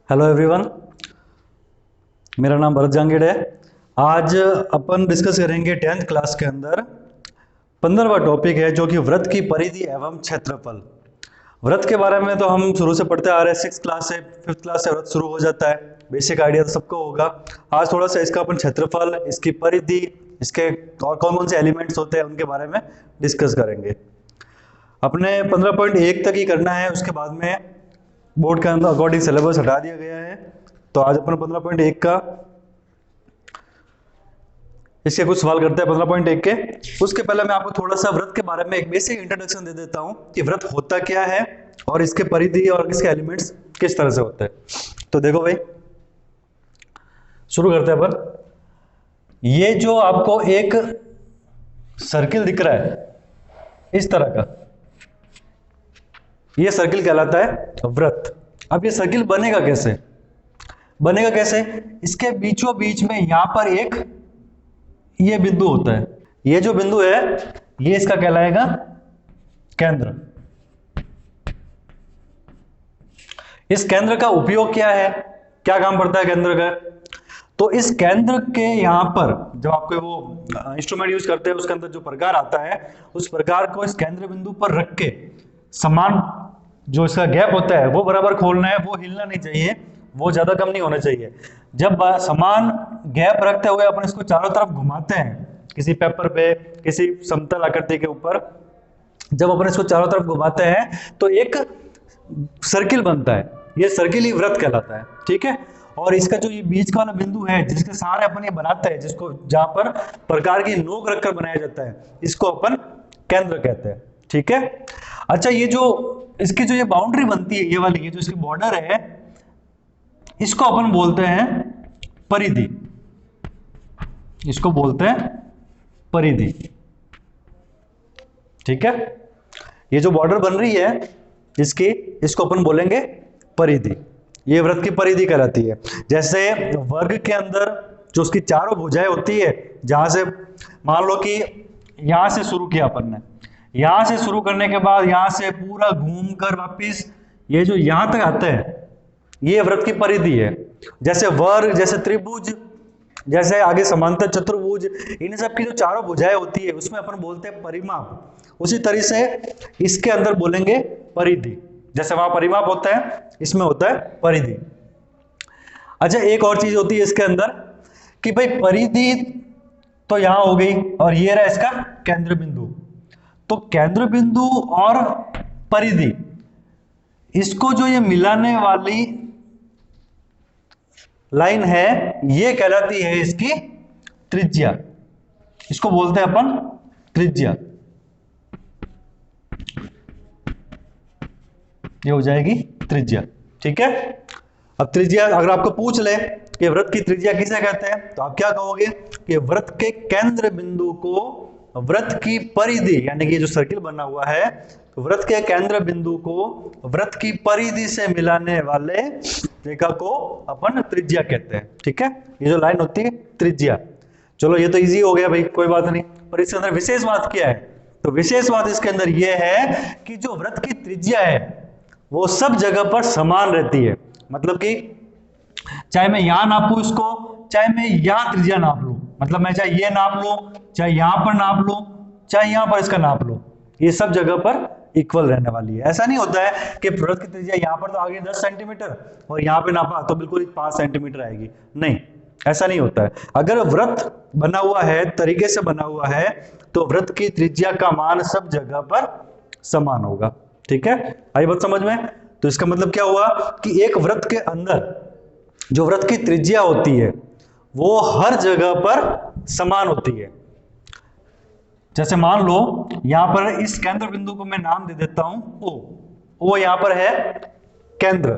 Hello everyone, मेरा नाम भरत जांगीड़ है। आज अपन डिस्कस करेंगे 10th क्लास के अंदर 15वां टॉपिक है जो कि व्रत की परिधि एवं क्षेत्रफल। व्रत के बारे में तो हम शुरू से पढ़ते आ रहे हैं, 6th क्लास से 5th क्लास से व्रत शुरू हो जाता है। बेसिक आइडिया तो सबको होगा। आज थोड़ा सा इसका अपन क्षेत्रफल, इसकी परिधि, इसके और कौन कौन से एलिमेंट्स होते हैं उनके बारे में डिस्कस करेंगे। अपने 15.1 तक ही करना है, उसके बाद में बोर्ड के अंदर अकॉर्डिंग सिलेबस हटा दिया गया है। तो आज अपन 15.1 का इसके कुछ सवाल करते हैं 15.1 के। उसके पहले मैं आपको थोड़ा सा व्रत के बारे में एक बेसिक इंट्रोडक्शन दे देता हूं कि व्रत होता क्या है और इसके परिधि और इसके एलिमेंट्स किस तरह से होते हैं। तो देखो भाई, शुरू करते हैं अपन। ये जो आपको एक सर्किल दिख रहा है इस तरह का, ये सर्किल कहलाता है व्रत। अब ये सर्किल बनेगा कैसे? बनेगा कैसे? इसके बीचों बीच में यहां पर एक ये बिंदु होता है। ये जो बिंदु है ये इसका कहलाएगा केंद्र। इस केंद्र का उपयोग क्या है, क्या काम पड़ता है केंद्र का? तो इस केंद्र के यहां पर जब आपको वो इंस्ट्रूमेंट यूज करते हैं उसके अंदर जो प्रकार आता है, उस प्रकार को इस केंद्र बिंदु पर रख के समान जो इसका गैप होता है वो बराबर खोलना है। वो हिलना नहीं चाहिए, वो ज्यादा कम नहीं होना चाहिए। जब समान गैप रखते हुए अपन इसको चारों तरफ घुमाते हैं किसी पेपर पे, किसी समतल आकृति के ऊपर, जब अपन इसको चारों तरफ घुमाते हैं तो एक सर्किल बनता है। ये सर्किल ही व्रत कहलाता है, ठीक है। और इसका जो ये बीच का वाला बिंदु है जिसके सहारे अपन ये बनाते हैं, जिसको जहां पर प्रकार की नोक रखकर बनाया जाता है, इसको अपन केंद्र कहते हैं, ठीक है। अच्छा, ये जो इसकी जो ये बाउंड्री बनती है, ये वाली, ये जो इसकी बॉर्डर है, इसको अपन बोलते हैं परिधि। इसको बोलते हैं परिधि, ठीक है। ये जो बॉर्डर बन रही है इसकी, इसको अपन बोलेंगे परिधि। ये व्रत की परिधि कहलाती है। जैसे वर्ग के अंदर जो उसकी चारों भुजाएं होती है, जहां से मान लो कि यहां से शुरू किया अपन ने, यहां से शुरू करने के बाद यहां से पूरा घूमकर वापिस ये जो यहां तक आते हैं, ये व्रत की परिधि है। जैसे वर्ग, जैसे त्रिभुज, जैसे आगे समांतर चतुर्भुज, इन सब की जो चारों भुजाएं होती है उसमें अपन बोलते हैं परिमाप। उसी तरह से इसके अंदर बोलेंगे परिधि। जैसे वहां परिमाप होता है, इसमें होता है परिधि। अच्छा, एक और चीज होती है इसके अंदर कि भाई परिधि तो यहां हो गई और ये रहा इसका केंद्र बिंदु। तो केंद्र बिंदु और परिधि, इसको जो ये मिलाने वाली लाइन है ये कहलाती है इसकी त्रिज्या। इसको बोलते हैं अपन त्रिज्या। ये हो जाएगी त्रिज्या, ठीक है। अब त्रिज्या अगर आपको पूछ ले कि व्रत की त्रिज्या किसे कहते हैं, तो आप क्या कहोगे कि व्रत के केंद्र बिंदु को व्रत की परिधि, यानी कि जो सर्किल बना हुआ है, व्रत के केंद्र बिंदु को व्रत की परिधि से मिलाने वाले रेखा को अपन त्रिज्या कहते हैं, ठीक है। ये जो लाइन होती है त्रिज्या। चलो, ये तो इजी हो गया भाई, कोई बात नहीं। पर इसके अंदर विशेष बात क्या है? तो विशेष बात इसके अंदर यह है कि जो व्रत की त्रिज्या है वो सब जगह पर समान रहती है। मतलब कि चाहे मैं यहां नापूं इसको, चाहे मैं यहां त्रिज्या नाप लूं, मतलब मैं चाहे ये नाप लूं, चाहे यहां पर नाप लूं, चाहे यहां पर इसका नाप लूं, ये सब जगह पर इक्वल रहने वाली है। ऐसा नहीं होता है कि व्रत की त्रिज्या यहां पर तो आगे 10 सेंटीमीटर और यहां पे नापा तो बिल्कुल 5 सेंटीमीटर आएगी, नहीं, ऐसा नहीं होता है। अगर व्रत बना हुआ है, तरीके से बना हुआ है, तो व्रत की त्रिज्या का मान सब जगह पर समान होगा, ठीक है। आई बात समझ में? तो इसका मतलब क्या हुआ कि एक व्रत के अंदर जो व्रत की त्रिज्या होती है वो हर जगह पर समान होती है। जैसे मान लो यहां पर इस केंद्र बिंदु को मैं नाम दे देता हूं ओ। ओ यहां पर है केंद्र,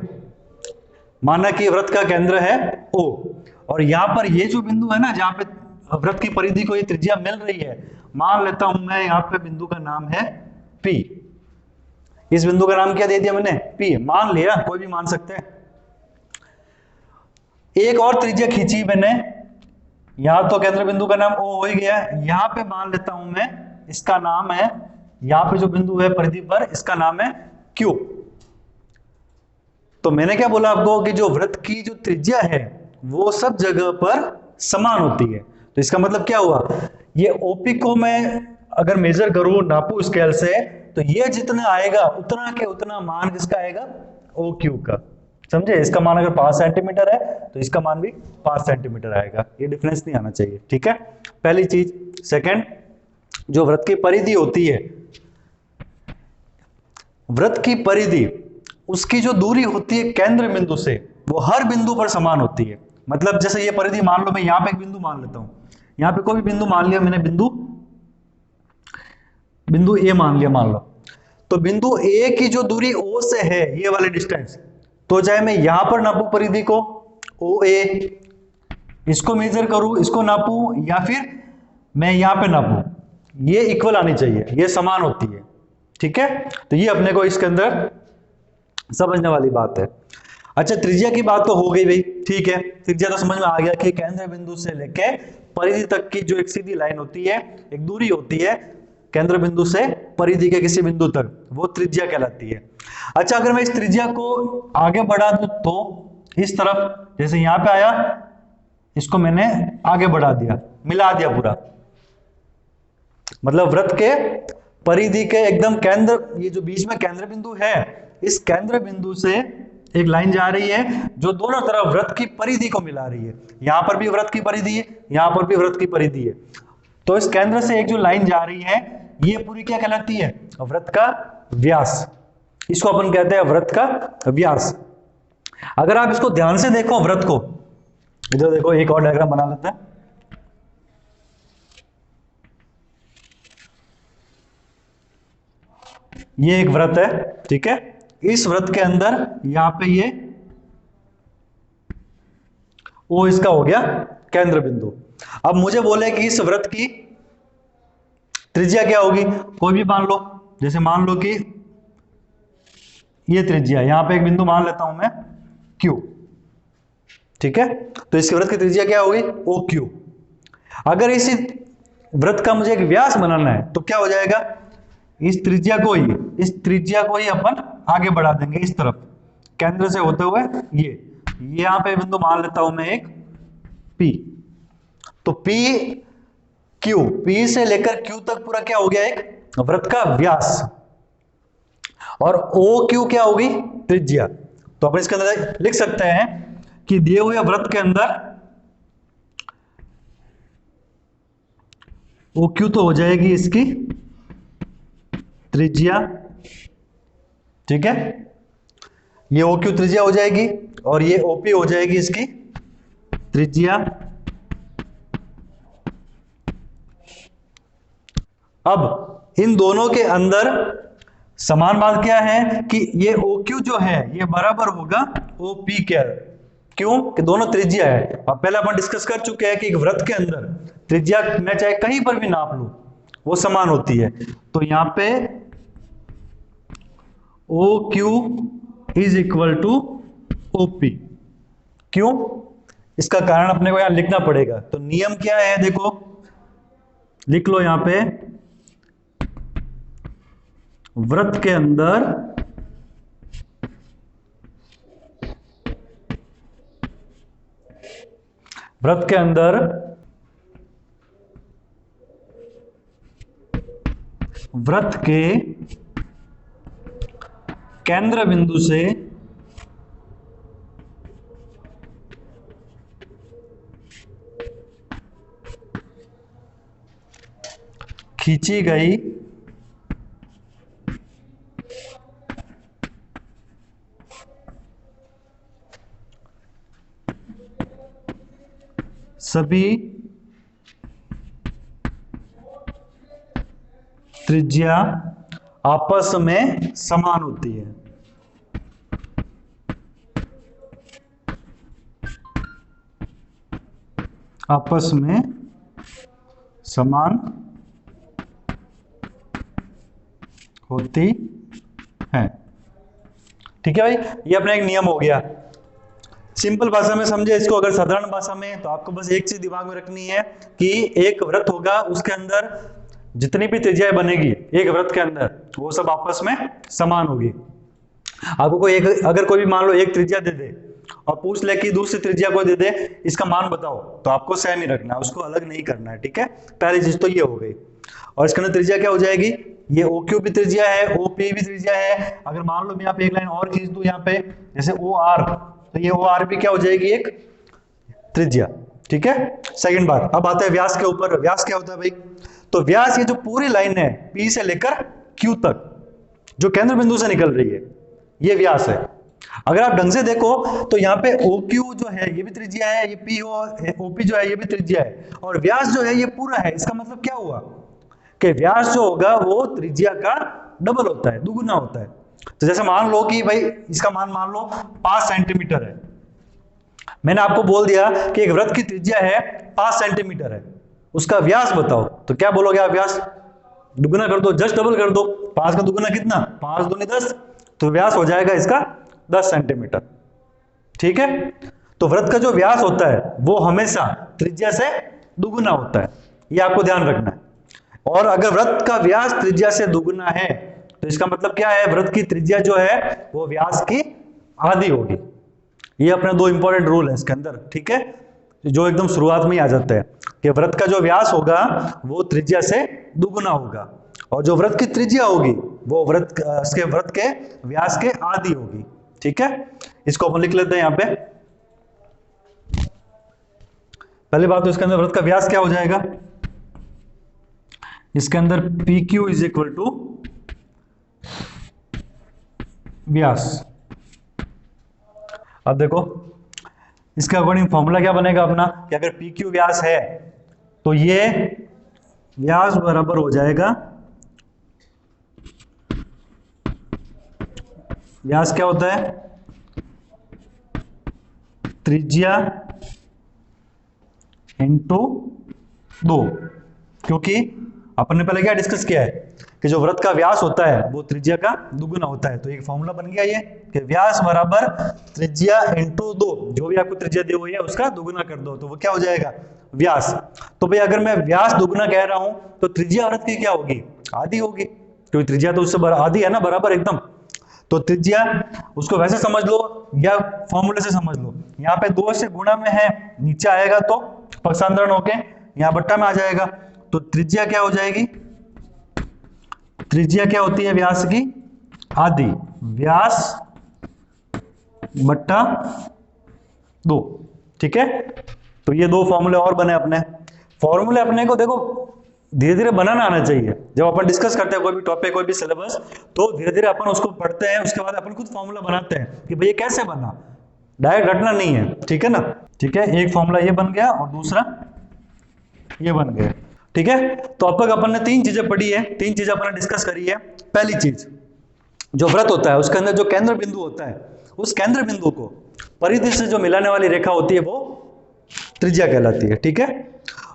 माना कि व्रत का केंद्र है ओ। और यहां पर ये जो बिंदु है ना, जहां पे व्रत की परिधि को ये त्रिज्या मिल रही है, मान लेता हूं मैं यहां पे बिंदु का नाम है पी। इस बिंदु का नाम क्या दे दिया मैंने? पी मान लिया, कोई भी मान सकते हैं। एक और त्रिज्या खींची मैंने, यहां तो केंद्र बिंदु का नाम ओ हो ही गया, यहां पे मान लेता हूं मैं इसका नाम है, यहां पे जो बिंदु है परिधि पर, इसका नाम है क्यू। तो मैंने क्या बोला आपको कि जो वृत्त की जो त्रिज्या है वो सब जगह पर समान होती है। तो इसका मतलब क्या हुआ, ये ओपी को मैं अगर मेजर करूं, नापू स्केल से, तो ये जितना आएगा उतना के उतना मान किसका आएगा, ओ क्यू का। समझे, इसका मान अगर 5 सेंटीमीटर है तो इसका मान भी 5 सेंटीमीटर आएगा। ये डिफरेंस नहीं आना चाहिए, ठीक है, पहली चीज। सेकंड, जो वृत्त की परिधि होती है, वृत्त की परिधि, उसकी जो दूरी होती है केंद्र बिंदु से, वो हर बिंदु पर समान होती है। मतलब जैसे ये परिधि मान लो, मैं यहां पे एक बिंदु मान लेता हूं, यहां पे कोई भी बिंदु मान लिया मैंने, बिंदु ए मान लिया, मान लो। तो बिंदु ए की जो दूरी ओ से है, ये वाले डिस्टेंस, तो चाहे मैं यहां पर नापू परिधि को ओ ए, इसको मेजर करूं, इसको नापू, या फिर मैं यहां पे नापू, ये इक्वल आनी चाहिए, ये समान होती है, ठीक है। तो ये अपने को इसके अंदर समझने वाली बात है। अच्छा, त्रिज्या की बात तो हो गई भाई, ठीक है, त्रिज्या तो समझ में आ गया कि केंद्र बिंदु से लेके परिधि तक की जो एक सीधी लाइन होती है, एक दूरी होती है केंद्र बिंदु से परिधि के किसी बिंदु तक, वो त्रिज्या कहलाती है। अच्छा, अगर मैं इस त्रिज्या को आगे बढ़ा दूं तो इस तरफ, जैसे यहां पे आया, इसको मैंने आगे बढ़ा दिया, मिला दिया पूरा, मतलब वृत्त के परिधि के एकदम केंद्र, ये जो बीच में केंद्र बिंदु है, इस केंद्र बिंदु से एक लाइन जा रही है जो दोनों तरफ वृत्त की परिधि को मिला रही है। यहां पर भी वृत्त की परिधि है, यहां पर भी वृत्त की परिधि है। तो इस केंद्र से एक जो लाइन जा रही है, ये पूरी क्या कहलाती है, वृत्त का व्यास। इसको अपन कहते हैं वृत्त का व्यास। अगर आप इसको ध्यान से देखो वृत्त को, इधर देखो, एक और डायग्राम बना लेते हैं। ये एक वृत्त है, ठीक है, इस वृत्त के अंदर यहां पे ये ओ इसका हो गया केंद्र बिंदु। अब मुझे बोले कि इस वृत्त की त्रिज्या क्या होगी, कोई भी मान लो, जैसे मान लो कि ये त्रिज्या, यहां पे एक बिंदु मान लेता हूं मैं Q, ठीक है। तो इस वृत्त की त्रिज्या क्या होगी, ओ क्यू। अगर इस वृत्त का मुझे एक व्यास बनाना है तो क्या हो जाएगा, इस त्रिज्या को ही अपन आगे बढ़ा देंगे इस तरफ, केंद्र से होते हुए ये यहां पे बिंदु मान लेता हूं मैं एक P। तो P से लेकर Q तक पूरा क्या हो गया, एक वृत्त का व्यास, और OQ क्या होगी, त्रिज्या। तो अपन इसके अंदर लिख सकते हैं कि दिए हुए वृत्त के अंदर OQ तो हो जाएगी इसकी त्रिज्या, ठीक है, ये OQ त्रिज्या हो जाएगी, और ये OP हो जाएगी इसकी त्रिज्या। अब इन दोनों के अंदर समान बात क्या है कि ये OQ जो है ये बराबर होगा OP के, क्यों कि दोनों त्रिज्या है। अब पहले अपन डिस्कस कर चुके हैं कि एक वृत्त के अंदर त्रिज्या मैं चाहे कहीं पर भी नाप लूं वो समान होती है। तो यहां पे OQ is equal to OP। क्यों, इसका कारण अपने को यहां लिखना पड़ेगा। तो नियम क्या है, देखो लिख लो यहां पे, वृत्त के अंदर वृत्त के केंद्र बिंदु से खींची गई सभी त्रिज्या आपस में समान होती है। आपस में समान होती है, ठीक है भाई, ये अपना एक नियम हो गया। सिंपल भाषा में समझे इसको, अगर साधारण भाषा में, तो आपको बस एक चीज दिमाग में रखनी है कि एक वृत्त होगा, उसके अंदर जितनी भी त्रिज्याएं बनेगी एक वृत्त के अंदर वो सब आपस में समान होगी। आपको कोई एक, अगर कोई भी मान लो एक त्रिज्या दे दे और पूछ ले कि दूसरी त्रिज्या को दे दे, इसका मान बताओ, तो आपको सेम ही रखना है, उसको अलग नहीं करना है, ठीक है। पहली चीज तो ये हो गई। और इसके अंदर त्रिज्या क्या हो जाएगी, ये OQ भी त्रिज्या है, OP भी त्रिज्या है। अगर मान लो मैं यहाँ पे एक लाइन और खींच दूं यहाँ पे, जैसे OR, तो ये OR भी क्या हो जाएगी, एक त्रिज्या, ठीक है। सेकंड बात, अब आता है व्यास के ऊपर। व्यास क्या होता है भाई, तो व्यास ये जो पूरी लाइन है P से लेकर Q तक, जो केंद्र बिंदु से निकल रही है, ये व्यास है। अगर आप ढंग से देखो तो यहाँ पे OQ जो है ये भी त्रिज्या है, ये OP जो है ये भी त्रिज्या है, और व्यास जो है ये पूरा है। इसका मतलब क्या हुआ कि व्यास जो होगा वो त्रिज्या का डबल होता है, दुगुना होता है। तो जैसे मान लो कि भाई इसका मान लो 5 सेंटीमीटर है, मैंने आपको बोल दिया कि एक वृत्त की त्रिज्या है 5 सेंटीमीटर है, उसका व्यास बताओ, तो क्या बोलोगे आप, व्यास दुगुना कर दो, जस्ट डबल कर दो। 5 का दुगुना कितना, 5 दूनी 10, तो व्यास हो जाएगा इसका 10 सेंटीमीटर, ठीक है। तो वृत्त का जो व्यास होता है वो हमेशा त्रिज्या से दुगुना होता है, ये आपको ध्यान रखना है। और अगर वृत्त का व्यास त्रिज्या से दुगुना है तो इसका मतलब क्या है, वृत्त की त्रिज्या जो है वो व्यास की आधी होगी। ये अपने दो इंपॉर्टेंट रूल है इसके अंदर, ठीक है, जो एकदम शुरुआत में ही आ जाता है कि वृत्त का जो व्यास होगा वो त्रिज्या से दुगुना होगा, और जो वृत्त की त्रिज्या होगी वो वृत्त के व्यास के आधी होगी, ठीक है। इसको अपन लिख लेते हैं यहाँ पे। पहली बात तो इसके अंदर वृत्त का व्यास क्या हो जाएगा, इसके अंदर PQ इज इक्वल टू व्यास। अब देखो इसके अकॉर्डिंग फॉर्मूला क्या बनेगा अपना, कि अगर PQ व्यास है तो ये व्यास बराबर हो जाएगा, व्यास क्या होता है, त्रिज्या इंटू 2, क्योंकि अपन ने पहले क्या डिस्कस किया है कि जो वृत्त का व्यास होता है वो त्रिज्या का दुगुना होता है। तो एक फॉर्मूला बन गया ये कि व्यास बराबर त्रिज्या इंटू 2, जो भी आपको त्रिज्या दी हुई है उसका दुगुना कर दो, तो वो क्या हो जाएगा, व्यास। तो भाई अगर मैं व्यास दुगुना कह रहा हूं तो त्रिज्या वृत्त की क्या होगी, आधी होगी, क्योंकि त्रिज्या तो उससे आधी है ना, बराबर एकदम। तो त्रिज्या उसको वैसे समझ लो या फॉर्मूले से समझ लो, यहाँ पे 2 से गुणा में है, नीचे आएगा तो पक्षांतरण होके यहाँ बट्टा में आ जाएगा, तो त्रिज्या क्या हो जाएगी, त्रिज्या क्या होती है व्यास की आधी, व्यास बट्टा 2, ठीक है। तो ये 2 फॉर्मूले और बने अपने। फॉर्मूले अपने को देखो धीरे धीरे बनाना आना चाहिए। जब अपन डिस्कस करते हैं कोई भी टॉपिक, कोई भी सिलेबस, तो धीरे धीरे अपन उसको पढ़ते हैं, उसके बाद अपन खुद फॉर्मूला बनाते हैं कि भाई ये कैसे बना, डायरेक्ट रटना नहीं है, ठीक है ना। ठीक है, एक फॉर्मूला ये बन गया और दूसरा ये बन गया, ठीक है। तो अब तक अपन ने 3 चीजें पढ़ी है, 3 चीजें अपन ने डिस्कस करी है। पहली चीज, जो वृत्त होता है उसके अंदर जो केंद्र बिंदु होता है, उस केंद्र बिंदु को परिधि से जो मिलाने वाली रेखा होती है वो त्रिज्या कहलाती है, ठीक है।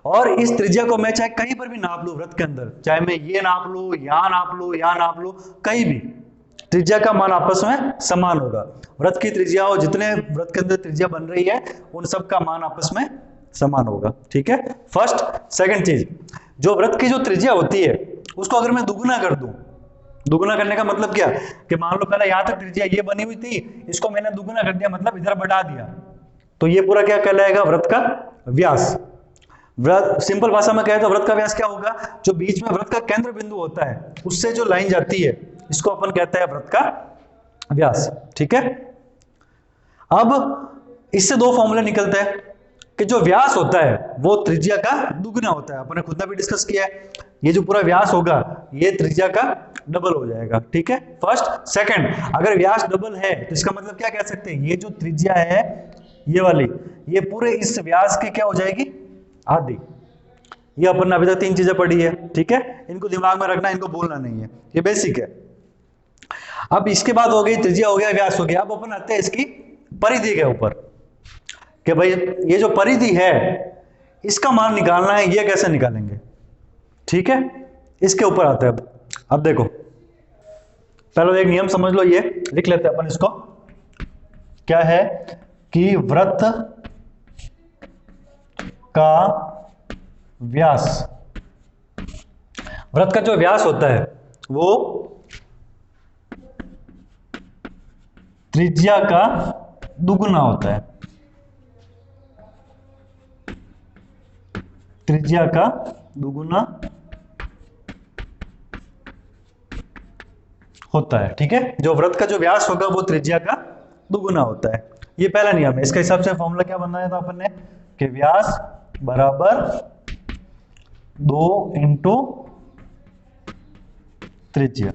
और इस त्रिज्या को मैं चाहे कहीं पर भी नाप लूं वृत्त के अंदर, चाहे मैं ये नाप लूं, यहां नाप लूं, यहां नाप लूं, कहीं भी त्रिज्या का मान आपस में समान होगा। वृत्त की त्रिज्या और जितने वृत्त के अंदर त्रिज्या बन रही है उन सब का मान आपस में समान होगा, ठीक है। फर्स्ट। सेकंड चीज, जो वृत्त की जो त्रिज्या होती है उसको अगर मैं दुगुना कर दूं, दुगुना करने का मतलब क्या, कि मान लो पहले यहां तक त्रिज्या ये बनी हुई थी, इसको मैंने दुगुना कर दिया, मतलब इधर बढ़ा दिया, तो ये पूरा क्या कहलाएगा, वृत्त का व्यास। वृत्त, सिंपल भाषा में कहे तो वृत्त का व्यास क्या होगा, जो बीच में वृत्त का केंद्र बिंदु होता है उससे जो लाइन जाती है इसको अपन कहते हैं वृत्त का व्यास, ठीक है। अब इससे 2 फॉर्मूले निकलते हैं कि जो व्यास होता है वो त्रिज्या का दुगुना होता है। अपन ने खुद ने भी डिस्कस किया है, ये जो पूरा व्यास होगा ये त्रिज्या का डबल हो जाएगा, ठीक है। फर्स्ट। सेकंड, अगर व्यास डबल है तो इसका मतलब क्या कह सकते हैं, ये जो त्रिज्या है ये वाली, ये पूरे इस व्यास की क्या हो जाएगी, आधी। ये अपन ने अभी तक 3 चीजें पढ़ी है, ठीक है, इनको दिमाग में रखना, इनको बोलना नहीं है, ये बेसिक है। अब इसके बाद हो गई त्रिज्या, हो गया व्यास हो गया। अब अपन आते हैं इसकी परिधि के ऊपर कि भाई ये जो परिधि है इसका मान निकालना है, ये कैसे निकालेंगे, ठीक है, इसके ऊपर आते हैं। अब देखो पहले एक नियम समझ लो, ये लिख लेते हैं अपन इसको, क्या है कि वृत्त का व्यास, वृत्त का जो व्यास होता है वो त्रिज्या का दुगुना होता है, त्रिज्या का दुगुना होता है। ठीक है, जो वृत्त का जो व्यास होगा वो त्रिज्या का दुगुना होता है। ये पहला नियम है। इसके हिसाब से फॉर्मूला क्या बनाया था अपन ने कि व्यास बराबर 2 इंटू त्रिज्या।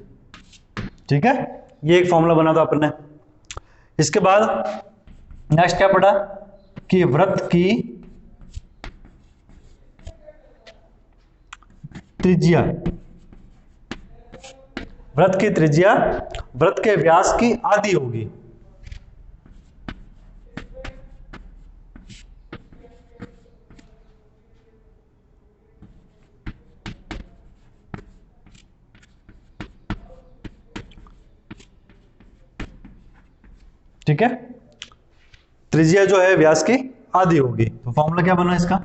ठीक है, ये एक फॉर्मूला बना था अपन ने। इसके बाद नेक्स्ट क्या पढ़ा कि वृत्त की त्रिज्या, वृत्त की त्रिज्या वृत्त के व्यास की आधी होगी। ठीक है, त्रिज्या जो है व्यास की आधी होगी। तो फॉर्मूला क्या बना इसका,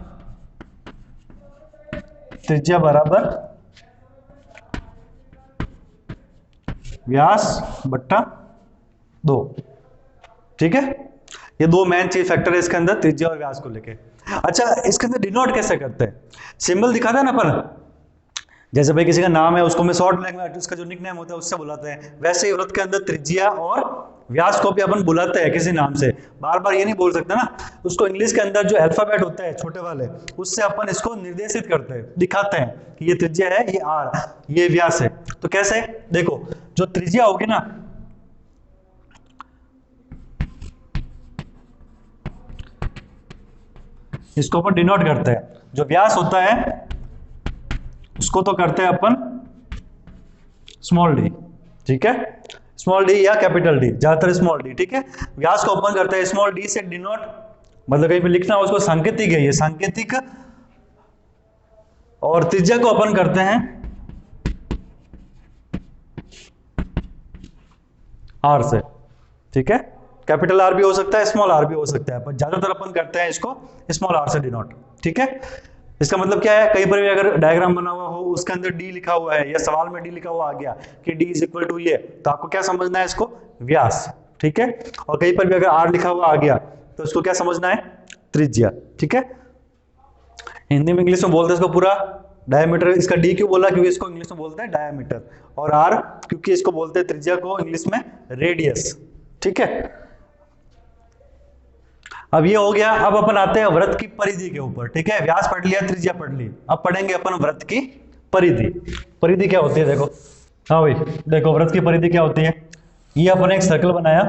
त्रिज्या बराबर व्यास बट्टा 2। ठीक है, ये दो मेन चीज फैक्टर है इसके अंदर, त्रिज्या और व्यास को लेके। अच्छा, इसके अंदर डिनोट कैसे करते हैं, सिंबल दिखाता है ना अपन, जैसे भाई किसी का नाम है उसको मैं शॉर्ट लैंग्वेज में उसका जो निकनेम होता है उससे बुलाते हैं, वैसे ही वृत्त के अंदर त्रिज्या और व्यास को भी अपन बुलाते हैं किसी नाम से। बार बार ये नहीं बोल सकते ना, उसको इंग्लिश के अंदर जो अल्फाबेट होता है छोटे वाले, उससे अपन इसको निर्देशित करते हैं, दिखाते हैं कि ये त्रिज्या है, ये आर, ये व्यास है। तो कैसे, देखो जो त्रिज्या होगी ना, इसको अपन डिनोट करते हैं, जो व्यास होता है उसको तो करते हैं अपन स्मॉल डी। ठीक है, स्मॉल डी या कैपिटल डी, ज्यादातर स्मॉल डी। ठीक है, व्यास को अपन करते हैं स्मॉल डी से डिनोट, मतलब कहीं पे लिखना हो उसको सांकेतिक है, ये सांकेतिक। और त्रिज्या को अपन करते हैं आर से। ठीक है, कैपिटल आर भी हो सकता है, स्मॉल आर भी हो सकता है, पर ज्यादातर अपन करते हैं इसको स्मॉल आर से डिनोट। ठीक है, इसका मतलब क्या है, कहीं पर भी अगर डायग्राम बना हुआ हो उसके अंदर डी लिखा हुआ है या सवाल में डी लिखा हुआ आ गया कि डी इज इक्वल टू ये, तो आपको क्या समझना है, इसको व्यास। ठीक है, और कहीं पर भी अगर आर लिखा हुआ आ गया तो इसको क्या समझना है, त्रिज्या। ठीक है, हिंदी में इंग्लिश में बोलते हैं इसको पूरा डायमीटर। इसका डी क्यों बोला, क्योंकि इसको इंग्लिश में बोलते हैं डायमीटर, और आर क्योंकि इसको बोलते हैं त्रिज्या को इंग्लिश में रेडियस। ठीक है, अब ये हो गया। अब अपन आते हैं वृत्त की परिधि के ऊपर। ठीक है, व्यास पढ़ लिया, त्रिज्या पढ़ ली, अब पढ़ेंगे अपन वृत्त की परिधि। परिधि क्या होती है, देखो, हाँ भाई देखो वृत्त की परिधि क्या होती है। ये अपन एक सर्कल बनाया,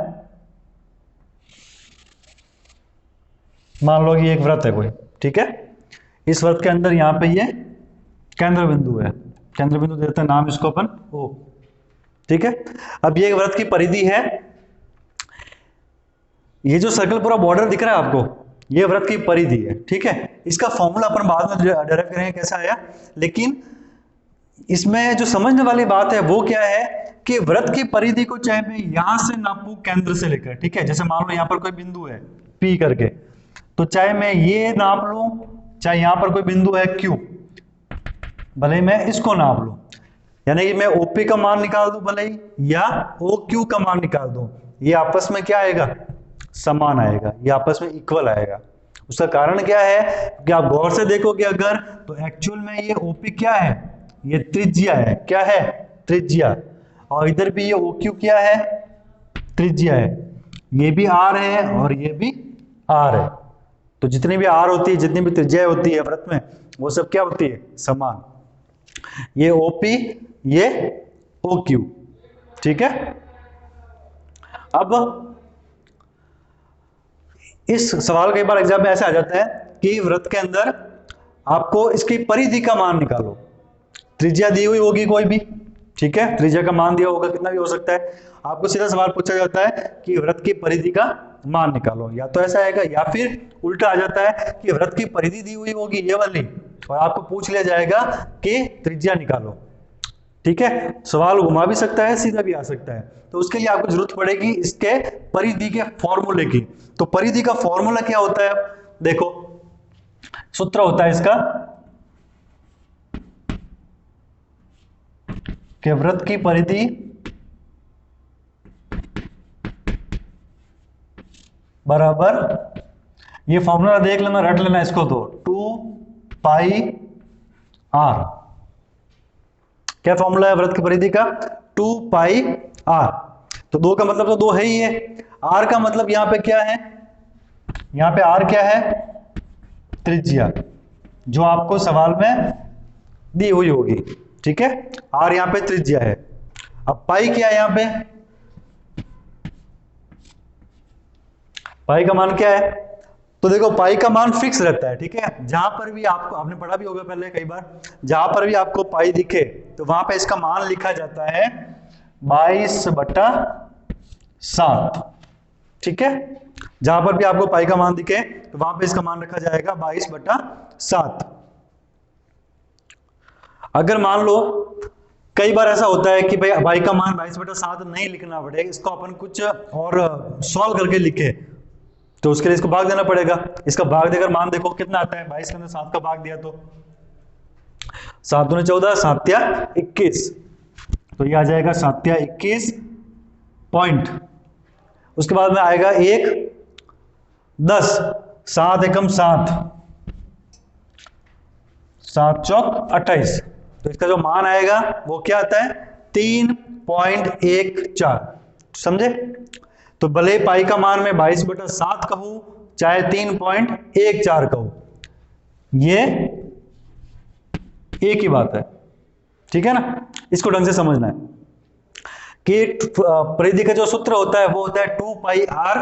मान लो कि एक वृत्त है कोई। ठीक है, इस वृत्त के अंदर यहाँ पे ये केंद्र बिंदु है, केंद्र बिंदु देते हैं नाम इसको अपन ओ। ठीक है, अब ये वृत्त की परिधि है, ये जो सर्कल पूरा बॉर्डर दिख रहा है आपको, ये वृत्त की परिधि है। ठीक है, इसका फॉर्मूला अपन बाद में डायरेक्ट करेंगे कैसा आया, लेकिन इसमें जो समझने वाली बात है वो क्या है कि वृत्त की परिधि को चाहे मैं यहां से नापू केंद्र से लेकर, ठीक है, जैसे मान लो यहां पर कोई बिंदु है P करके, तो चाहे मैं ये नाप लूं, चाहे यहां पर कोई बिंदु है Q, भले मैं इसको नाप लूं, यानी कि मैं OP का मान निकाल दूं भले ही, या OQ का मान निकाल दूं, ये आपस में क्या आएगा, समान आएगा, ये आपस में इक्वल आएगा। उसका कारण क्या है कि आप गौर से देखोगे अगर, तो एक्चुअल में ये OP क्या है, ये त्रिज्या है। क्या है, त्रिज्या। और इधर भी ये OQ क्या है, त्रिज्या है। ये भी R है और ये भी R है। तो जितनी भी R होती है, जितनी भी त्रिज्या होती है वृत्त में, वो सब क्या होती है, समान। ये OP, ये OQ। ठीक है, अब इस सवाल कई बार एग्जाम में ऐसे आ जाता है कि वृत्त के अंदर आपको इसकी परिधि का मान निकालो। त्रिज्या दी हुई होगी कोई भी, ठीक है, त्रिज्या का मान दिया होगा, कितना भी हो सकता है, आपको सीधा सवाल पूछा जाता है कि वृत्त की परिधि का मान निकालो। या तो ऐसा आएगा, या फिर उल्टा आ जाता है कि वृत्त की परिधि दी हुई होगी ये वाली, और आपको पूछ लिया जाएगा कि त्रिज्या निकालो। ठीक है, सवाल घुमा भी सकता है, सीधा भी आ सकता है, तो उसके लिए आपको जरूरत पड़ेगी इसके परिधि के फॉर्मूले की। तो परिधि का फॉर्मूला क्या होता है, देखो सूत्र होता है इसका कि वृत्त की परिधि बराबर, ये फॉर्मूला देख लेना, रट लेना इसको, तो 2 पाई आर। क्या फॉर्मूला है वृत्त की परिधि का? 2 पाई आर। तो 2 का मतलब तो 2 है ही है। आर का मतलब यहां पे क्या है? यहां पे आर क्या है? त्रिज्या, जो आपको सवाल में दी हुई होगी। ठीक है, आर यहां पे त्रिज्या है। अब पाई क्या है? यहां पे पाई का मान क्या है? तो देखो पाई का मान फिक्स रहता है। ठीक है, जहां पर भी आपको, आपने पढ़ा भी होगा पहले कई बार, जहां पर भी आपको पाई दिखे तो वहां पे इसका मान लिखा जाता है 22/7। ठीक है, जहां पर भी आपको पाई का मान दिखे तो वहां पे इसका मान रखा जाएगा 22/7। अगर मान लो कई बार ऐसा होता है कि भाई पाई का मान 22/7 नहीं लिखना पड़ेगा, इसको अपन कुछ और सॉल्व करके लिखे, तो उसके लिए इसको भाग देना पड़ेगा। इसका भाग देकर मान देखो कितना आता है, 22 के अंदर 7 का भाग दिया तो 7 दूनी 14, 7 या 21, तो ये आ जाएगा 7 या 21 पॉइंट। उसके बाद में आएगा 1 10, 7 एकम 7, 7 चौक 28, तो इसका जो मान आएगा वो क्या आता है? 3.14। समझे? तो भले पाई का मान मैं 22/7 कहूं चाहे 3.14 कहूं, ये एक ही बात है। ठीक है ना, इसको ढंग से समझना है कि परिधि का जो सूत्र होता है वो होता है 2 पाई आर।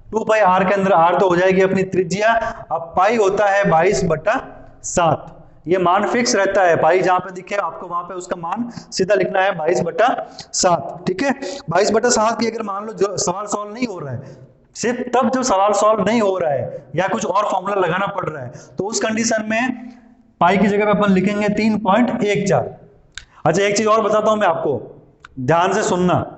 2 पाई आर के अंदर आर तो हो जाएगी अपनी त्रिज्या, अब पाई होता है 22/7। ये मान फिक्स रहता है, पाई जहां पे दिखे आपको वहां पे उसका मान सीधा लिखना है 22/7। ठीक है, 22/7 की अगर मान लो जो सवाल सॉल्व नहीं हो रहा है, सिर्फ तब जब सवाल सॉल्व नहीं हो रहा है या कुछ और फॉर्मूला लगाना पड़ रहा है, तो उस कंडीशन में पाई की जगह पे अपन लिखेंगे 3.14। अच्छा, एक चीज और बताता हूं मैं आपको, ध्यान से सुनना।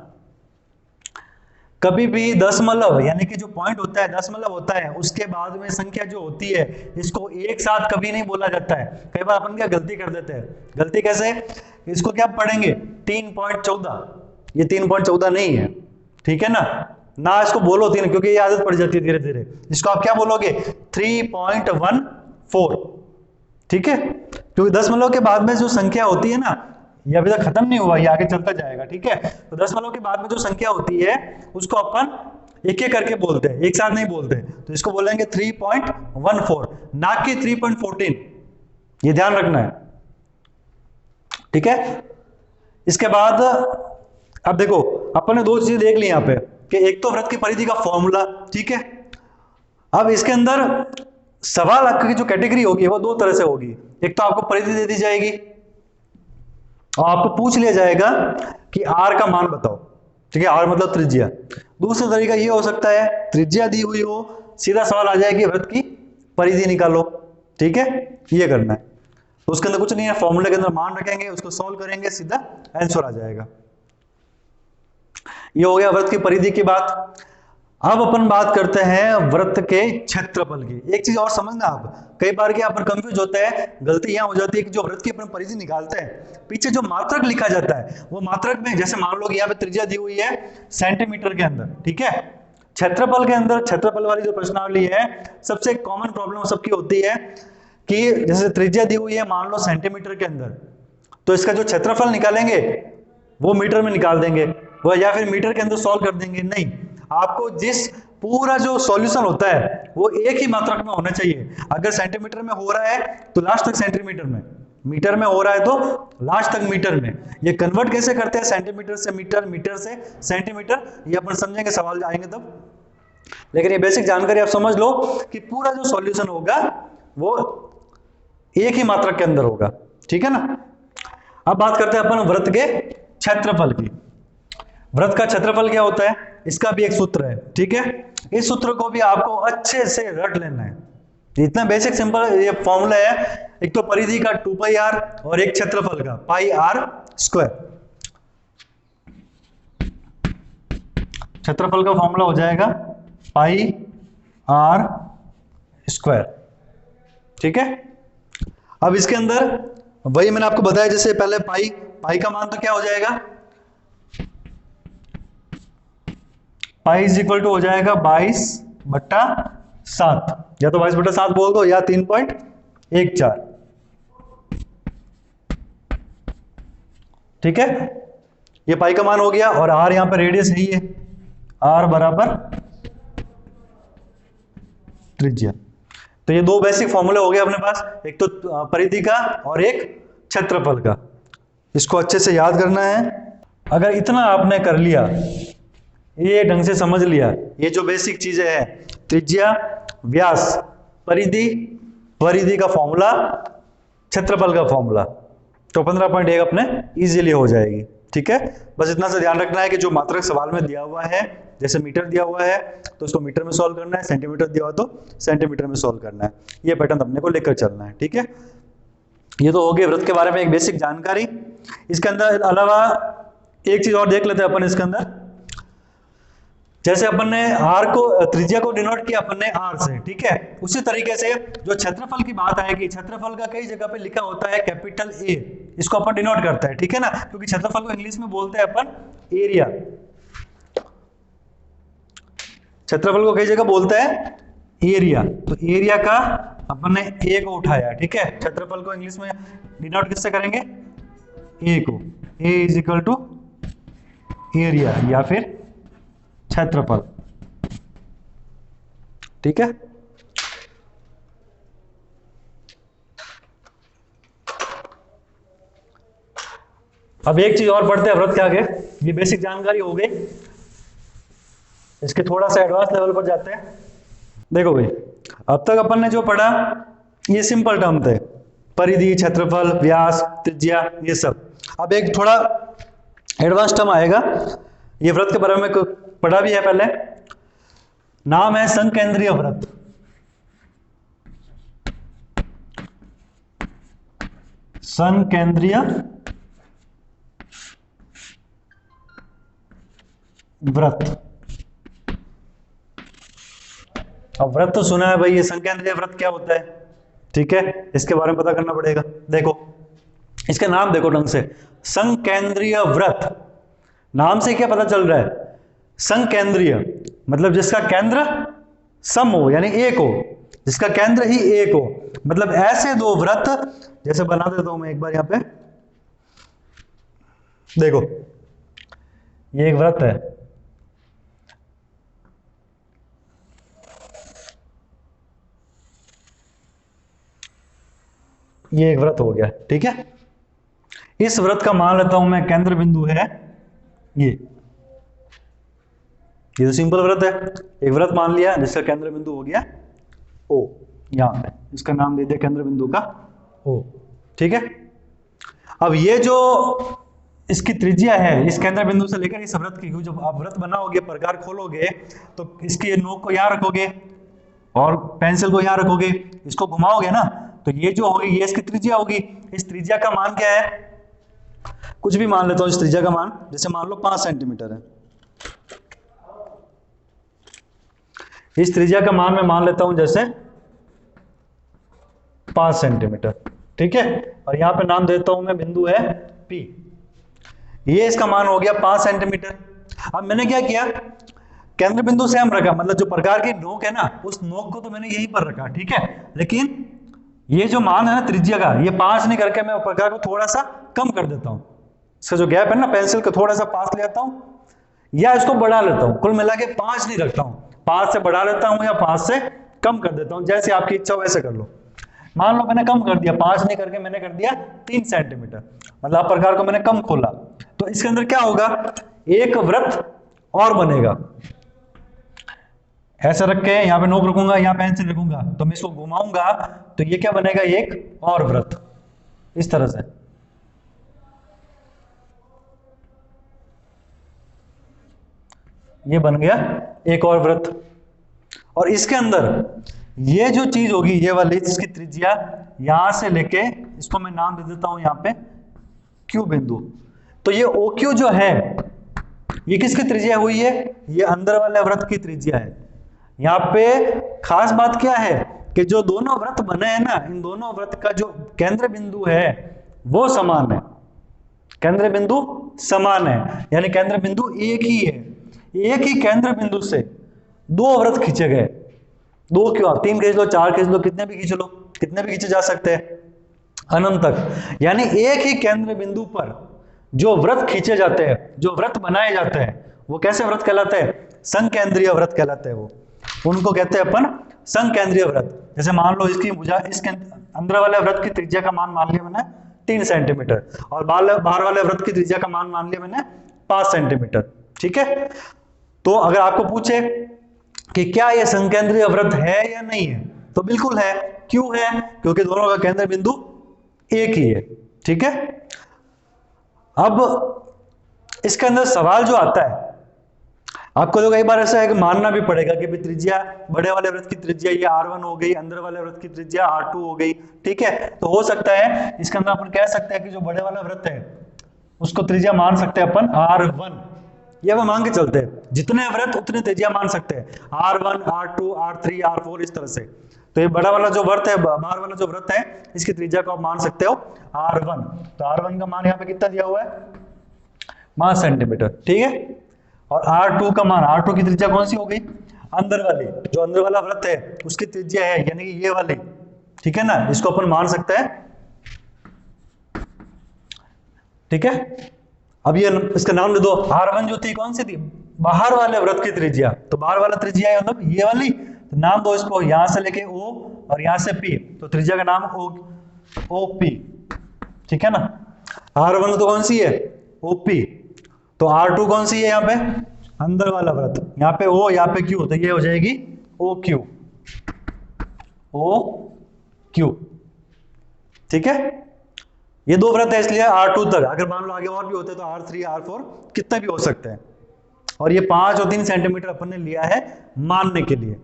कभी भी दशमलव यानी कि जो पॉइंट होता है, दशमलव होता है, उसके बाद में संख्या जो होती है इसको एक साथ कभी नहीं बोला जाता है। कई बार अपन क्या गलती कर देते हैं। गलती कैसे? इसको क्या पढ़ेंगे? 3.14, ये 3.14 नहीं है। ठीक है ना इसको बोलो 3, क्योंकि ये आदत पड़ जाती है धीरे धीरे। इसको आप क्या बोलोगे? 3.14। ठीक है, क्योंकि दशमलव के बाद में जो संख्या होती है ना, ये अभी तक खत्म नहीं हुआ, ये आगे चलता जाएगा। ठीक है, तो दशमलव के बाद में जो संख्या होती है उसको अपन एक एक करके बोलते हैं, एक साथ नहीं बोलते। तो इसको बोलेंगे 3.14, ना कि 3.14। ये ध्यान रखना है। ठीक है, इसके बाद अब देखो अपन ने दो चीजें देख ली यहां पे कि एक तो वृत्त की परिधि का फॉर्मूला। ठीक है, अब इसके अंदर सवाल की जो कैटेगरी होगी वो दो तरह से होगी। एक तो आपको परिधि दे दी जाएगी और आपको पूछ लिया जाएगा कि आर का मान बताओ। ठीक है, आर मतलब त्रिज्या। दूसरा तरीका ये हो सकता है त्रिज्या दी हुई हो, सीधा सवाल आ जाए कि वृत्त की परिधि निकालो। ठीक है, ये करना है। तो उसके अंदर कुछ नहीं है, फॉर्मूले के अंदर मान रखेंगे, उसको सॉल्व करेंगे, सीधा आंसर आ जाएगा। ये हो गया वृत्त की परिधि की बात। अब अपन बात करते हैं वृत्त के क्षेत्रफल की। एक चीज और समझना आप, कई बार क्या अपन कंफ्यूज होता है, गलती यहां हो जाती है कि जो वृत्त की अपन परिधि निकालते हैं पीछे जो मात्रक लिखा जाता है वो मात्रक में, जैसे मान लो कि यहाँ पे त्रिज्या दी हुई है सेंटीमीटर के अंदर। ठीक है, क्षेत्रफल के अंदर क्षेत्रफल वाली जो प्रश्नावली है, सबसे कॉमन प्रॉब्लम सबकी होती है कि जैसे त्रिज्या दी हुई है मान लो सेंटीमीटर के अंदर, तो इसका जो क्षेत्रफल निकालेंगे वो मीटर में निकाल देंगे, वो या फिर मीटर के अंदर सॉल्व कर देंगे। नहीं, आपको जिस पूरा जो सॉल्यूशन होता है वो एक ही मात्रक में होना चाहिए। अगर सेंटीमीटर में हो रहा है तो लास्ट तक सेंटीमीटर में, मीटर में हो रहा है तो लास्ट तक मीटर में। ये कन्वर्ट कैसे करते हैं सेंटीमीटर से मीटर, मीटर से सेंटीमीटर, ये अपन समझेंगे सवाल आएंगे तब। लेकिन ये बेसिक जानकारी आप समझ लो कि पूरा जो सॉल्यूशन होगा वो एक ही मात्रक के अंदर होगा। ठीक है ना, अब बात करते हैं अपन वृत्त के क्षेत्रफल की। वृत्त का क्षेत्रफल क्या होता है, इसका भी एक सूत्र है। ठीक है, इस सूत्र को भी आपको अच्छे से रट लेना है। इतना बेसिक सिंपल ये फॉर्मूला है, एक तो परिधि का 2 पाई आर और एक क्षेत्रफल का पाई आर स्क्वायर। क्षेत्रफल का फॉर्मूला हो जाएगा पाई आर स्क्वायर। ठीक है, अब इसके अंदर वही मैंने आपको बताया, जैसे पहले पाई का मान तो क्या हो जाएगा, पाई इज इक्वल टू हो जाएगा 22 बट्टा 7, या तो 22/7 बोल दो या 3.14। ठीक है, ये पाई का मान हो गया, और आर यहां पर रेडियस है, ही है, आर बराबर त्रिज्या। तो ये दो बेसिक फॉर्मूले हो गए अपने पास, एक तो परिधि का और एक क्षेत्रफल का। इसको अच्छे से याद करना है। अगर इतना आपने कर लिया, ये ढंग से समझ लिया, ये जो बेसिक चीजें हैं, त्रिज्या, व्यास, परिधि, परिधि का फॉर्मूला, क्षेत्रफल का फॉर्मूला, तो 15.1 अपने इजीली हो जाएगी। ठीक है, बस इतना सा ध्यान रखना है कि जो मात्रक सवाल में दिया हुआ है, जैसे मीटर दिया हुआ है तो उसको मीटर में सॉल्व करना है, सेंटीमीटर दिया हुआ तो सेंटीमीटर में सॉल्व करना है। ये पैटर्न अपने को लेकर चलना है। ठीक है, ये तो हो गई वृत्त के बारे में एक बेसिक जानकारी। इसके अंदर अलावा एक चीज और देख लेते हैं अपन इसके अंदर। जैसे अपन ने आर को, त्रिज्या को डिनोट किया अपन ने आर से, ठीक है, उसी तरीके से जो क्षेत्रफल की बात आएगी, क्षेत्रफल का कई जगह पे लिखा होता है कैपिटल ए, इसको अपन डिनोट करते हैं। ठीक है ना, क्योंकि क्षेत्रफल को इंग्लिश में बोलते हैं अपन एरिया। क्षेत्रफल को कई जगह बोलते हैं एरिया, तो एरिया का अपन ने ए को उठाया। ठीक है, क्षेत्रफल को इंग्लिश में डिनोट किससे करेंगे, ए को, ए इज इक्वल टू एरिया या फिर क्षेत्रफल। ठीक है, अब एक चीज और पढ़ते हैं वृत्त के आगे। ये बेसिक जानकारी हो गई, इसके थोड़ा सा एडवांस लेवल पर जाते हैं। देखो भाई, अब तक अपन ने जो पढ़ा ये सिंपल टर्म थे, परिधि, क्षेत्रफल, व्यास, त्रिज्या, ये सब। अब एक थोड़ा एडवांस टर्म आएगा, ये वृत्त के बारे में पढ़ा भी है पहले, नाम है संकेंद्रीय वृत्त। संकेंद्रीय वृत्त। अब वृत्त तो सुना है भाई, ये संकेंद्रीय वृत्त क्या होता है। ठीक है, इसके बारे में पता करना पड़ेगा। देखो इसका नाम देखो ढंग से, संकेंद्रीय वृत्त, नाम से क्या पता चल रहा है, संकेंद्रीय मतलब जिसका केंद्र सम हो, यानी एक हो, जिसका केंद्र ही एक हो। मतलब ऐसे दो वृत्त, जैसे बना देता हूं मैं एक बार यहां पे, देखो ये एक वृत्त है, ये एक वृत्त हो गया। ठीक है, इस वृत्त का मान लेता हूं मैं केंद्र बिंदु है ये तो सिंपल वृत्त है, एक वृत्त मान लिया जिसका केंद्र बिंदु हो गया ओ, यहां पे इसका नाम दे दिया केंद्र बिंदु का ओ। ठीक है, अब ये जो इसकी त्रिज्या है, इस केंद्र बिंदु से लेकर इस वृत्त की, जब आप वृत्त बनाओगे, प्रकार खोलोगे, तो इसकी नोक को यहां रखोगे और पेंसिल को यहां रखोगे, इसको घुमाओगे ना, तो ये जो होगी ये इसकी त्रिज्या होगी। इस त्रिज्या का मान क्या है, कुछ भी मान लेता हूं इस त्रिज्या का मान, जैसे मान लो 5 सेंटीमीटर है। इस त्रिज्या का मान मैं मान लेता हूं जैसे 5 सेंटीमीटर। ठीक है, और यहां पे नाम देता हूं मैं, बिंदु है P, ये इसका मान हो गया 5 सेंटीमीटर। अब मैंने क्या किया, केंद्र बिंदु से हम रखा, मतलब जो प्रकार की नोक है ना, उस नोक को तो मैंने यहीं पर रखा। ठीक है, लेकिन ये जो मान है ना त्रिज्या का, ये 5 नहीं करके मैं प्रकार को थोड़ा सा कम कर देता हूं, इसका जो गैप है ना, पेंसिल को थोड़ा सा पास ले आता हूं या इसको बढ़ा लेता हूं। कुल मिला के 5 नहीं रखता हूं, 5 से बढ़ा लेता हूं या 5 से कम कर देता हूं, जैसे आपकी इच्छा हो वैसे कर लो। मान लो मैंने कम कर दिया, 5 नहीं करके मैंने कर दिया 3 सेंटीमीटर, मतलब प्रकार को मैंने कम खोला, तो इसके अंदर क्या होगा, एक वृत्त और बनेगा। ऐसे रख के यहां पे नोक रखूंगा, यहां पेंसिल रखूंगा, तो मैं इसको घुमाऊंगा तो ये क्या बनेगा, एक और वृत्त, इस तरह से। ये बन गया एक और वृत्त, और इसके अंदर ये जो चीज होगी, ये वाली, जिसकी त्रिज्या यहां से लेके, इसको मैं नाम दे देता हूं यहां पे Q बिंदु। तो ये OQ जो है, ये किसकी त्रिज्या हुई है, ये अंदर वाले वृत्त की त्रिज्या है। यहां पे खास बात क्या है कि जो दोनों वृत्त बने हैं ना, इन दोनों वृत्त का जो केंद्र बिंदु है वो समान है, केंद्र बिंदु समान है, यानी केंद्र बिंदु एक ही है। एक ही केंद्र बिंदु से दो वृत्त खींचे गए, दो क्यों, 3 खींच लो, 4 खींच लो, कितने भी खींच लो, कितने भी खींचे जा सकते हैं अनंत तक। यानी एक ही केंद्र बिंदु पर जो वृत्त खींचे जाते हैं, जो वृत्त बनाए जाते हैं, वो कैसे वृत्त कहलाते हैं, संकेंद्रीय वृत्त कहलाते हैं। वो उनको कहते हैं अपन संकेंद्रीय वृत्त। जैसे मान लो इसकी भुजा, इसके अंदर वाले वृत्त की त्रिज्या का मान मान लिया मैंने 3 सेंटीमीटर, और बाहर वाले वृत्त की त्रिज्या का मान मान लिया मैंने 5 सेंटीमीटर। ठीक है, तो अगर आपको पूछे कि क्या यह संकेंद्रीय वृत्त है या नहीं है, तो बिल्कुल है। क्यों है, क्योंकि दोनों का केंद्र बिंदु एक ही है। ठीक है, अब इसके अंदर सवाल जो आता है, आपको तो कई बार ऐसा है कि मानना भी पड़ेगा कि त्रिज्या, बड़े वाले वृत्त की त्रिज्या ये R1 हो गई, अंदर वाले वृत्त की त्रिज्या R2 हो गई। ठीक है, तो हो सकता है इसके अंदर अपन कह सकते हैं कि जो बड़े वाला वृत्त है उसको त्रिज्या मान सकते हैं अपन R1, ये वो मान के चलते हैं, जितने वृत्त उतने त्रिज्या मान सकते हैं, R1, R2, R3, R4 इस तरह से। तो ये बड़ा वाला जो वृत्त है, बाहर वाला जो वृत्त है, इसकी त्रिज्या को आप मान सकते हो R1। तो R1 का मान यहाँ पे कितना दिया हुआ है, 5 सेंटीमीटर। ठीक है, और R2 का मान, R2 की त्रिज्या कौन सी हो गई, अंदर वाली, जो अंदर वाला वृत्त है उसकी त्रिज्या है, यानी कि ये वाली। ठीक है ना, इसको अपन मान सकते हैं। ठीक है, अब ये इसका नाम दे दो, R1 जो थी कौन सी थी, बाहर वाले वृत्त की त्रिज्या, तो बाहर वाला त्रिज्या है मतलब ये वाली, तो नाम दो इसको, यहां से लेके O और यहां से P, तो त्रिज्या का नाम OP। ठीक है ना, R1 तो कौन सी है, OP, तो R2 कौन सी है यहाँ पे, अंदर वाला वृत्त, यहाँ पे O, यहाँ पे Q, तो ये हो जाएगी OQ। ठीक है, ये दो वृत्त है इसलिए R2 तक, अगर मान लो आगे और भी होते तो R3, R4 कितने भी हो सकते हैं। और ये 5 और 3 सेंटीमीटर अपन ने लिया है मानने के लिए।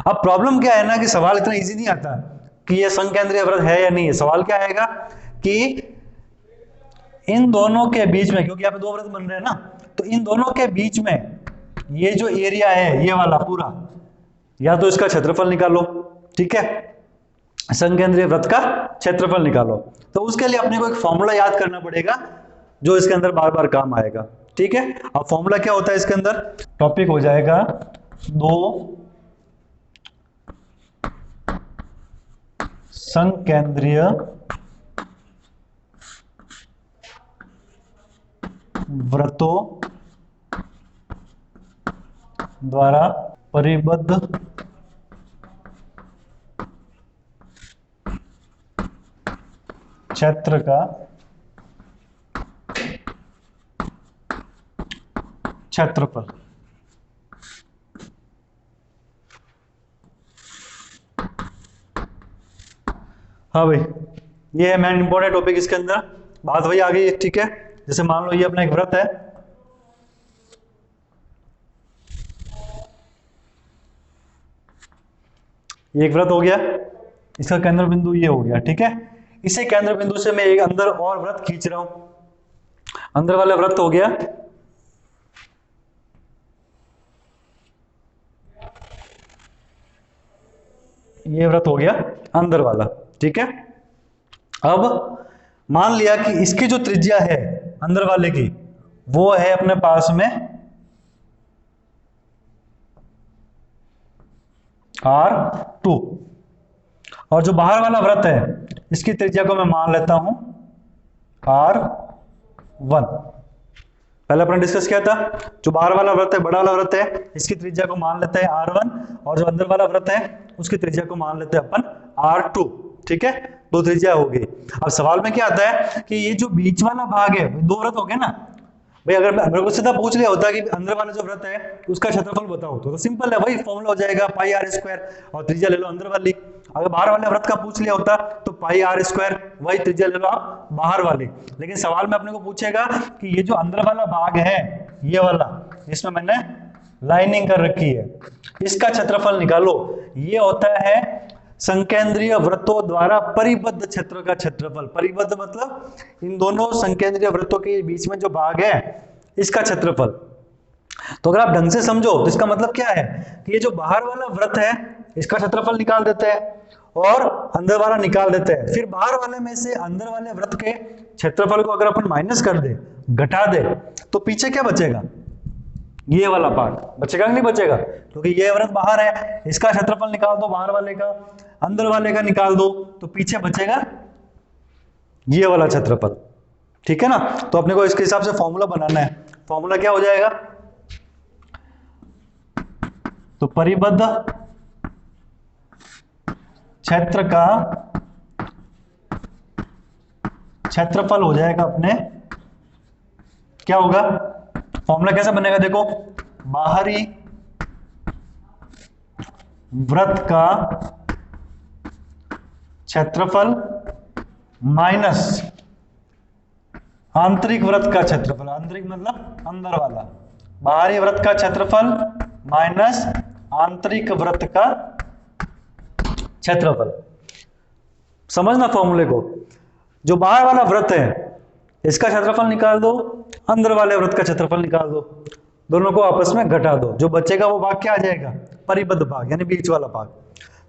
अब प्रॉब्लम क्या है ना कि सवाल इतना इजी नहीं आता कि ये संकेंद्रीय वृत्त है या नहीं है। सवाल क्या आएगा कि इन दोनों के बीच में, क्योंकि यहाँ पे दो वृत्त बन रहे हैं ना, तो इन दोनों के बीच में ये जो एरिया है ये वाला पूरा, या तो इसका क्षेत्रफल निकालो। ठीक है, संकेंद्रीय वृत्त का क्षेत्रफल निकालो, तो उसके लिए अपने को एक फॉर्मूला याद करना पड़ेगा जो इसके अंदर बार बार काम आएगा। ठीक है, अब फॉर्मूला क्या होता है इसके अंदर, टॉपिक हो जाएगा 2 संकेंद्रीय वृत्तों द्वारा परिबद्ध क्षेत्र का क्षेत्रफल। हाँ भाई, ये है मेन इंपॉर्टेंट टॉपिक। इसके अंदर बात वही आ गई। ठीक है, जैसे मान लो ये अपना एक वृत्त है, ये एक वृत्त हो गया, इसका केंद्र बिंदु ये हो गया। ठीक है, इसी केंद्र बिंदु से मैं एक अंदर और वृत्त खींच रहा हूं, अंदर वाला वृत्त हो गया, ये वृत्त हो गया अंदर वाला। ठीक है, अब मान लिया कि इसकी जो त्रिज्या है अंदर वाले की वो है अपने पास में R2, और जो बाहर वाला वृत्त है इसकी त्रिज्या को मैं मान लेता हूं R1। पहले अपन डिस्कस किया था, जो बाहर वाला वृत्त है, बड़ा वाला वृत्त है, इसकी त्रिज्या को मान लेते हैं R1, और जो अंदर वाला वृत्त है उसकी त्रिज्या को मान लेते हैं अपन R2। ठीक है, दो त्रिज्या हो गई। अब सवाल में क्या आता है कि ये जो बीच वाला भाग है, दो वृत्त हो गए ना भाई, अगर मेरे को सीधा पूछ लिया होता कि अंदर वाला जो वृत्त है उसका क्षेत्रफल बताओ, तो सिंपल है, वही फॉर्मूला हो जाएगा पाई आर स्क्वायर, और त्रिज्या ले लो अंदर वाली। अगर बाहर वाले वृत्त का पूछ लिया होता तो पाई आर स्क्वायर, वही त्रिज्या ले लो आप बाहर वाली। लेकिन सवाल में अपने को पूछेगा कि ये जो अंदर वाला भाग है, ये वाला जिसमें मैंने लाइनिंग कर रखी है, इसका क्षेत्रफल निकालो। ये होता है संकेंद्रीय वृत्तों द्वारा परिबद्ध क्षेत्र का क्षेत्रफल। परिबद्ध मतलब इन दोनों संकेंद्रीय वृत्तों के बीच में जो भाग है इसका क्षेत्रफल। तो अगर आप ढंग से समझो तो इसका मतलब क्या है कि ये जो बाहर वाला वृत्त है इसका क्षेत्रफल निकाल देते हैं और अंदर वाला निकाल देते हैं, फिर बाहर वाले में से अंदर वाले वृत्त के क्षेत्रफल को अगर अपन माइनस कर दे, घटा दे, तो पीछे क्या बचेगा, ये वाला पार्ट बचेगा कि नहीं बचेगा, क्योंकि ये वृत्त बाहर है, इसका क्षेत्रफल निकाल दो बाहर वाले का, अंदर वाले का निकाल दो, तो पीछे बचेगा ये वाला क्षेत्रफल। ठीक है ना, तो अपने को इसके हिसाब से फॉर्मूला बनाना है। फॉर्मूला क्या हो जाएगा, तो परिबद्ध क्षेत्र का क्षेत्रफल हो जाएगा अपने, क्या होगा, फॉर्मूला कैसे बनेगा देखो, बाहरी वृत्त का क्षेत्रफल माइनस आंतरिक वृत्त का क्षेत्रफल, आंतरिक मतलब अंदर वाला, बाहरी वृत्त का क्षेत्रफल माइनस आंतरिक वृत्त का क्षेत्रफल। समझना फॉर्मूले को, जो बाहर वाला वृत्त है इसका क्षेत्रफल निकाल दो, अंदर वाले वृत्त का क्षेत्रफल निकाल दो, दोनों को आपस में घटा दो, जो बचेगा वो भाग क्या आ जाएगा, परिबद्ध भाग यानी बीच वाला भाग।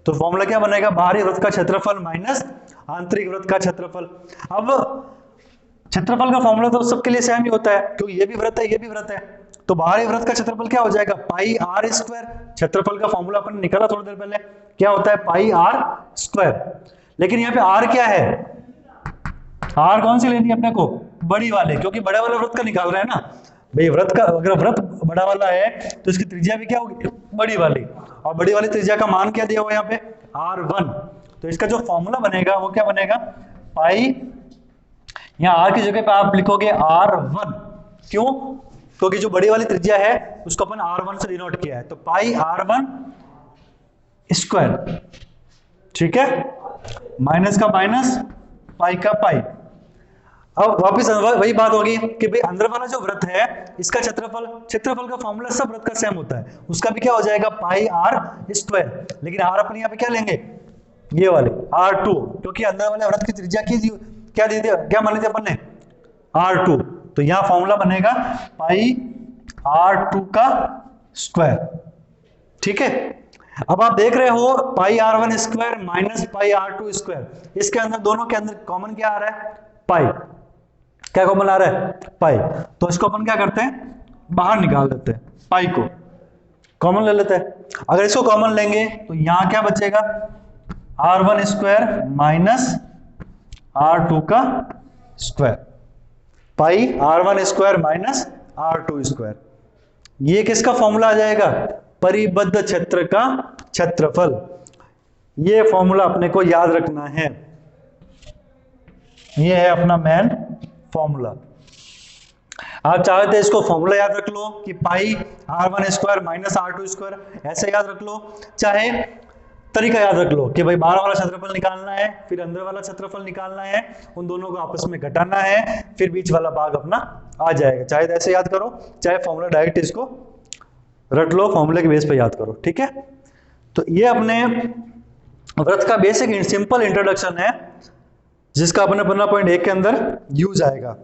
तो फॉर्मूला क्या बनेगा, बाहरी वृत्त का क्षेत्रफल माइनस आंतरिक वृत्त का क्षेत्रफल। अब क्षेत्रफल का फॉर्मूला तो सबके लिए सेम ही होता है, क्योंकि ये भी वृत्त है ये भी वृत्त है, तो बाहरी वृत्त का क्षेत्रफल क्या हो जाएगा, पाई आर स्क्वायर। क्षेत्रफल का फॉर्मूला अपन निकाला थोड़ी देर पहले, क्या होता है, पाई आर स्क्वायर। लेकिन यहाँ पे आर क्या है, आर कौन सी लेनी है अपने को, बड़ी वाले, क्योंकि बड़े वाले वृत्त का निकाल रहे हैं ना भाई, वृत्त का अगर वृत्त बड़ा वाला है तो इसकी त्रिज्या भी क्या होगी, बड़ी वाली, और बड़ी वाली त्रिज्या का मान क्या दिया हुआ है यहाँ पे, R1। तो इसका जो फॉर्मूला बनेगा वो क्या बनेगा, पाई, यहाँ आर की जगह पे आप लिखोगे R1, क्यों, क्योंकि जो बड़ी वाली त्रिज्या है उसको अपन R1 से डिनोट किया है, तो पाई R1 स्क्वायर। ठीक है, माइनस का माइनस, पाई का पाई। अब वापस वही बात होगी कि भाई अंदर वाला जो वृत्त है इसका क्षेत्रफल, क्षेत्रफल का फॉर्मूला सब वृत्त का सेम होता है, उसका भी क्या हो जाएगा, पाई आर स्क्वायर। लेकिन आर अपन यहाँ पे क्या लेंगे, ये वाले R2, क्योंकि अंदर वाले वृत्त की त्रिज्या की क्या दी थी, क्या मान ली थी अपन ने, R2। तो यहाँ फॉर्मूला बनेगा पाई R2 का स्क्वायर। ठीक है, अब आप देख रहे हो पाई R1 square minus pi R2 square, इसके अंदर दोनों के अंदर कॉमन क्या आ रहा है, पाई, क्या कॉमन आ रहा है, पाई। तो इसको अपन क्या करते हैं, बाहर निकाल देते हैं, पाई को कॉमन ले लेते हैं। अगर इसको कॉमन लेंगे तो यहां क्या बचेगा, R1 स्क्वायर माइनस R2 का स्क्वायर, पाई R1 square minus R2 square. ये किसका फॉर्मूला आ जाएगा, परिबद्ध क्षेत्र का क्षेत्रफल। ये फॉर्मूला अपने को याद रखना है, ये है अपना मेन फॉर्मूला। आप चाहे तो इसको फॉर्मूला याद रख लो कि पाई R1 square minus R2 square, ऐसे याद रख लो, चाहे तरीका याद रख लो कि भाई बाहर वाला क्षेत्रफल निकालना है फिर अंदर वाला क्षेत्रफल निकालना है, उन दोनों को आपस में घटाना है, फिर बीच वाला भाग अपना आ जाएगा। चाहे तो ऐसे याद करो, चाहे फॉर्मूला डायरेक्ट इसको रट लो, फॉर्मूले के बेस पे याद करो। ठीक है, तो ये अपने वृत्त का बेसिक सिंपल इंट्रोडक्शन है, जिसका अपने 15.1 के अंदर यूज आएगा।